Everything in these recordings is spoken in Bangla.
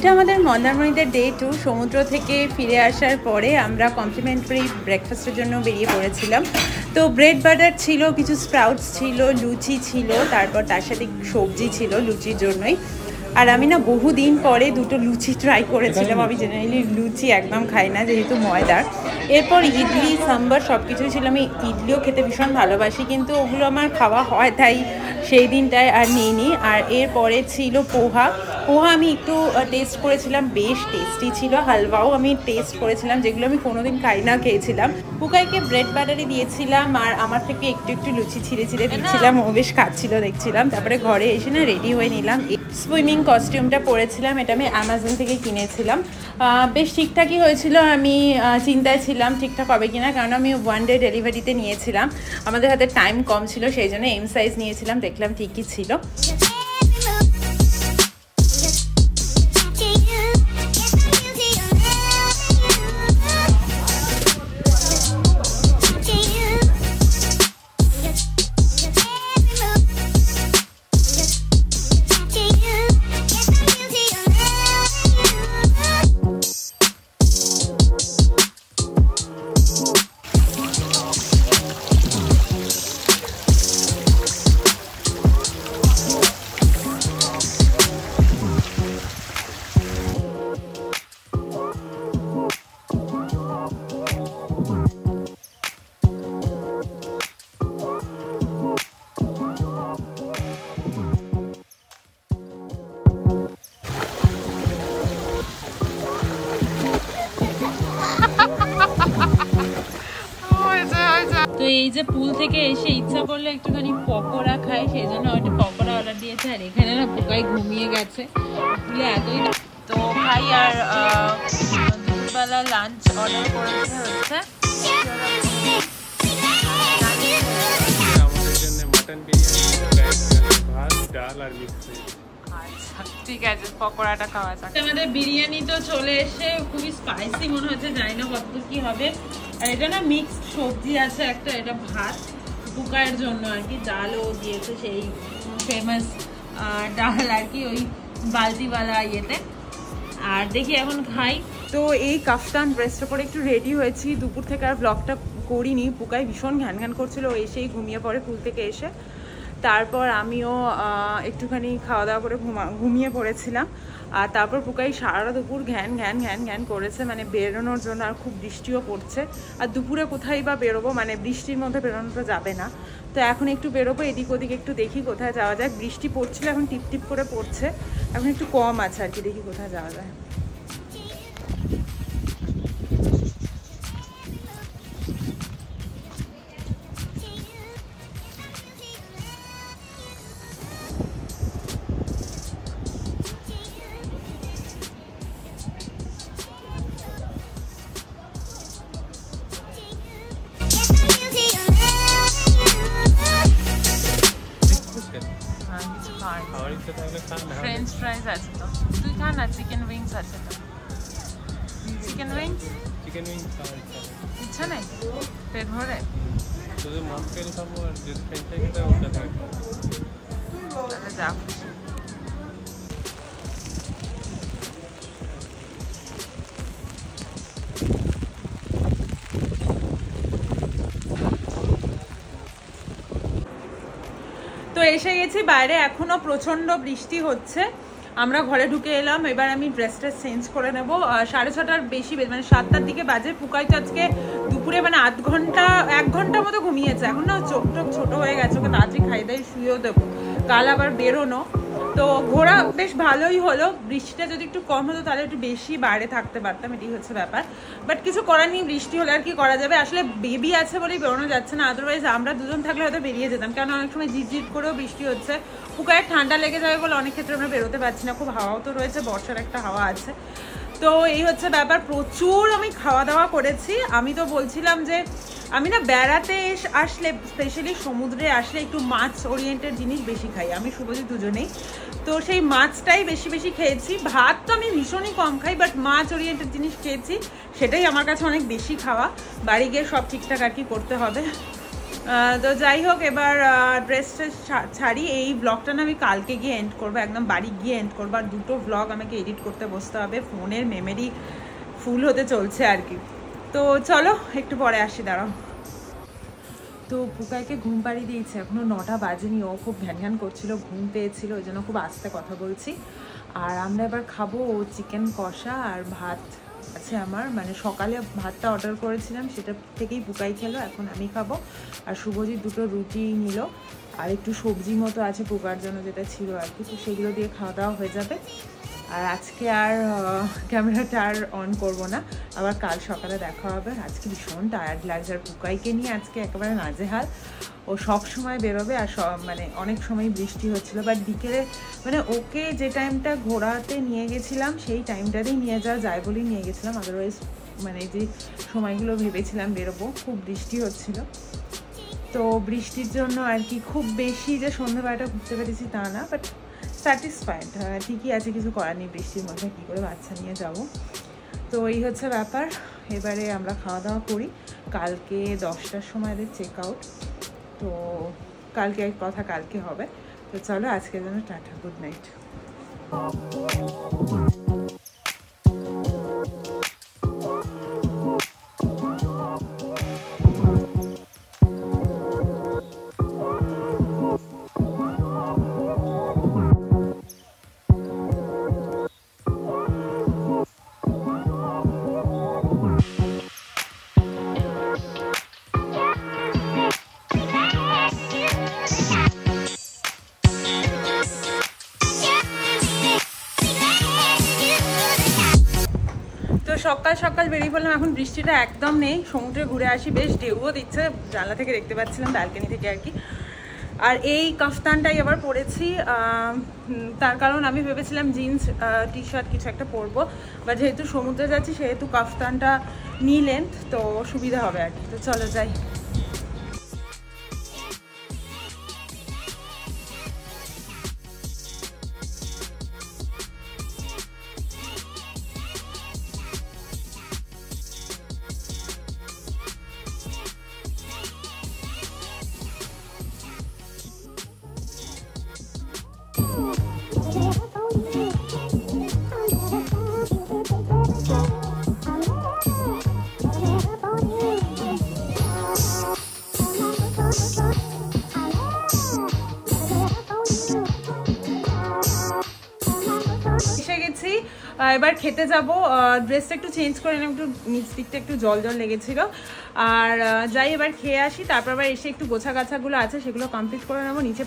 এটা আমাদের মন্দারমণিদের ডে 2 সমুদ্র থেকে ফিরে আসার পরে আমরা কমপ্লিমেন্টারি ব্রেকফাস্টের জন্য বেরিয়ে পড়েছিলাম। তো ব্রেড বাটার ছিল, কিছু স্প্রাউটস ছিল, লুচি ছিল, তারপর তার সাথে সবজি ছিল লুচির জন্যই। আর আমি না বহুদিন পরে দুটো লুচি ট্রাই করেছিলাম। আমি জেনারেলি লুচি একদম খাই না যেহেতু ময়দার। এরপর ইডলি সাম্বার সব কিছুই ছিল। আমি ইডলিও খেতে ভীষণ ভালোবাসি, কিন্তু ওগুলো আমার খাওয়া হয় তাই সেই দিনটায় আর নিইনি। আর এরপরে ছিল পোহা আমি একটু টেস্ট করেছিলাম, বেশ টেস্টি ছিল। হালওয়াও আমি টেস্ট করেছিলাম, যেগুলো আমি কোনোদিন খাই না খেয়েছিলাম। পুকাইকে ব্রেড বাটারে দিয়েছিলাম আর আমার থেকে একটু একটু লুচি ছিঁড়ে দিচ্ছিলাম, ও বেশ খাচ্ছিল দেখছিলাম। তারপরে ঘরে এসে না রেডি হয়ে নিলাম। সুইমিং কস্টিউমটা পরেছিলাম, এটা আমি অ্যামাজন থেকে কিনেছিলাম। বেশ ঠিকঠাকই হয়েছিল। আমি চিন্তায় ছিলাম ঠিকঠাক হবে কিনা, কারণ আমি 1 ডে ডেলিভারিতে নিয়েছিলাম, আমাদের হাতে টাইম কম ছিল, সেই জন্য এম সাইজ নিয়েছিলাম। দেখলাম ঠিকই ছিল। তো এই যে পুল থেকে এসে ইচ্ছা করলে একটুখানি পকোড়া খাই, সেই জন্য ওইটা পকোড়া অর্ডার দিয়েছে। আর এখানে না পুকাই ঘুমিয়ে গেছে পুলে এতই। তো খাই। আর দুপুরবেলা লাঞ্চ অর্ডার করেছে হচ্ছে ঠিক আছে, পকোড়াটা খাওয়া যাক। আমাদের বিরিয়ানি তো চলে এসে, খুবই স্পাইসি মনে হচ্ছে, জানি না কতদূর কি হবে। আর এটা না মিক্সড সবজি আছে একটা, এটা ভাত পুকায়ের জন্য আর কি, ডালও দিয়েছে, সেই ফেমাস ডাল আর কি, ওই বালতিওয়ালা ইয়েতে। আর দেখি এখন খাই। তো এই কাফতান ড্রেসটা পরে একটু রেডি হয়েছি। দুপুর থেকে আর ব্লগটা করিনি, পুকাই ভীষণ ঘ্যান করছিল, এসেই ঘুমিয়ে পড়ে পুল থেকে এসে। তারপর আমিও একটুখানি খাওয়া দাওয়া করে ঘুমিয়ে পড়েছিলাম। আর তারপর পুকাই সারা দুপুর ঘ্যান করেছে, মানে বেরোনোর জন্য। আর খুব বৃষ্টিও পড়ছে, আর দুপুরে কোথায় বা বেরোবো, মানে বৃষ্টির মধ্যে বেরোনো তো যাবে না। তো এখন একটু বেরোবো, এদিক ওদিক একটু দেখি কোথায় যাওয়া যায়। বৃষ্টি পড়ছিল, এখন টিপ করে পড়ছে, এখন একটু কম আছে আর কি, দেখি কোথায় যাওয়া যায়। ফ্রেঞ্চ ফ্রাইজ আছে তো, তুই খা না। চিকেন উইংস আছে তো, চিকেন উইংস ইচ্ছা নেই পেট ভরে। যা তো এসে গেছি বাইরে, এখনো প্রচন্ড বৃষ্টি হচ্ছে। আমরা ঘরে ঢুকে এলাম। এবার আমি ড্রেসটা চেঞ্জ করে নেবো। 6:30টার বেশি, মানে 7টার দিকে বাজে। পুকাই তো আজকে দুপুরে মানে 1 ঘন্টা মতো ঘুমিয়েছে। এখন না চোখ টোক ছোট হয়ে গেছে, ওকে তাড়াতাড়ি খাই দাই শুয়েও দেবো, কাল আবার বেরোনো। তো ঘোরা বেশ ভালোই হলো। বৃষ্টিটা যদি একটু কম হতো তাহলে একটু বেশি বাইরে থাকতে পারতাম, এটাই হচ্ছে ব্যাপার। বাট কিছু করার নেই, বৃষ্টি হলে আর কি করা যাবে। আসলে বেবি আছে বলেই বেরোনো যাচ্ছে না, আদারওয়াইজ আমরা দুজন থাকলে হয়তো বেরিয়ে যেতাম, কারণ অনেক সময় ঝিরঝির করেও বৃষ্টি হচ্ছে। পুকায় ঠান্ডা লেগে যাবে বলে অনেক ক্ষেত্রে আমরা বেরোতে পারছি না। খুব হাওয়াও তো রয়েছে, বর্ষার একটা হাওয়া আছে। তো এই হচ্ছে ব্যাপার। প্রচুর আমি খাওয়া দাওয়া করেছি। আমি তো বলছিলাম যে আমি না বেড়াতে আসলে, স্পেশালি সমুদ্রে আসলে একটু মাছ ওরিয়েন্টেড জিনিস বেশি খাই, আমি শুভজিৎ দুজনেই। তো সেই মাছটাই বেশি বেশি খেয়েছি। ভাত তো আমি ভীষণই কম খাই, বাট মাছ ওরিয়েন্টেড জিনিস খেয়েছি, সেটাই আমার কাছে অনেক বেশি খাওয়া। বাড়ি গিয়ে সব ঠিকঠাক আর কি করতে হবে। তো যাই হোক, এবার ড্রেসটা ছাড়ি। এই ব্লগটা না আমি কালকে গিয়ে এন্ড করবো, একদম বাড়ি গিয়ে এন্ড করবো। আর দুটো ব্লগ আমাকে এডিট করতে বসতে হবে, ফোনের মেমোরি ফুল হতে চলছে আর কি। তো চলো একটু পরে আসি, দাঁড়াও। তো পুকাইকে ঘুম পাড়িয়ে দিয়েছে, এখনও 9টা বাজেনি। ও খুব ঘ্যান ঘ্যান করছিল, ঘুম পেয়েছিল, ওই জন্য খুব আস্তে কথা বলছি। আর আমরা এবার খাবো চিকেন কষা আর ভাত আছে আমার, মানে সকালে ভাতটা অর্ডার করেছিলাম সেটা থেকেই পুকাই খেলো, এখন আমি খাবো। আর শুভজিৎ দুটো রুটি নিল, আর একটু সবজি মতো আছে পুকার জন্য যেটা ছিল আর কি, তো সেগুলো দিয়ে খাওয়া দাওয়া হয়ে যাবে। আর আজকে আর ক্যামেরাটা আর অন করবো না, আবার কাল সকালে দেখা হবে। আজকে ভীষণ টায়ার্ড লাগছে, আর পুকাইকে নিয়ে আজকে একেবারে নাজেহাল। ও সব সময় বেরোবে, আর মানে অনেক সময় বৃষ্টি হচ্ছিলো, বাট বিকেলে মানে ওকে যে টাইমটা ঘোরাতে নিয়ে গেছিলাম সেই টাইমটাতেই নিয়ে যাওয়া যায় বলেই নিয়ে গেছিলাম, আদারওয়াইজ মানে যে সময়গুলো ভেবেছিলাম বেরোবো খুব বৃষ্টি হচ্ছিলো। তো বৃষ্টির জন্য আর কি খুব বেশি যে সন্ধ্যেবেলাটা ঘুরতে পেরেছি তা না, বাট স্যাটিসফাইড, ঠিকই আছে, কিছু করার নেই, বৃষ্টির মধ্যে কী করে বাচ্চা নিয়ে যাব। তো এই হচ্ছে ব্যাপার। এবারে আমরা খাওয়া দাওয়া করি, কালকে 10টার সময় এদের চেক আউট, তো কালকে এক কথা কালকে হবে। তো চলো আজকের জন্য টাটা, গুড নাইট। সকাল সকাল বেরিয়ে পড়লাম, এখন বৃষ্টিটা একদম নেই, সমুদ্রে ঘুরে আসি, বেশ ঢেউও দিচ্ছে, জানলা থেকে দেখতে পাচ্ছিলাম, ব্যালকনি থেকে আর কি। আর এই কাফতানটাই আবার পরেছি, তার কারণ আমি ভেবেছিলাম জিন্স টি শার্ট কিছু একটা পরবো, বা যেহেতু সমুদ্রে যাচ্ছি সেহেতু কাফতানটা নি লেন্থ, তো সুবিধা হবে আর কি। তো চলো যাই। এবার খেতে যাব, ড্রেসটা একটু চেঞ্জ করে নিলাম, একটু নিচ দিকটা একটু জল জল লেগেছিল। আর যাই এবার খেয়ে আসি, তারপর আবার এসে একটু গোছা গাছাগুলো আছে সেগুলো কমপ্লিট করে নেবো। নিচে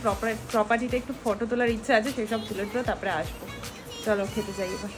প্রপার্টিতে একটু ফটো তোলার ইচ্ছা আছে, সেসব তুলে তুলে তারপরে আসবো। চলো খেতে যাই এবার।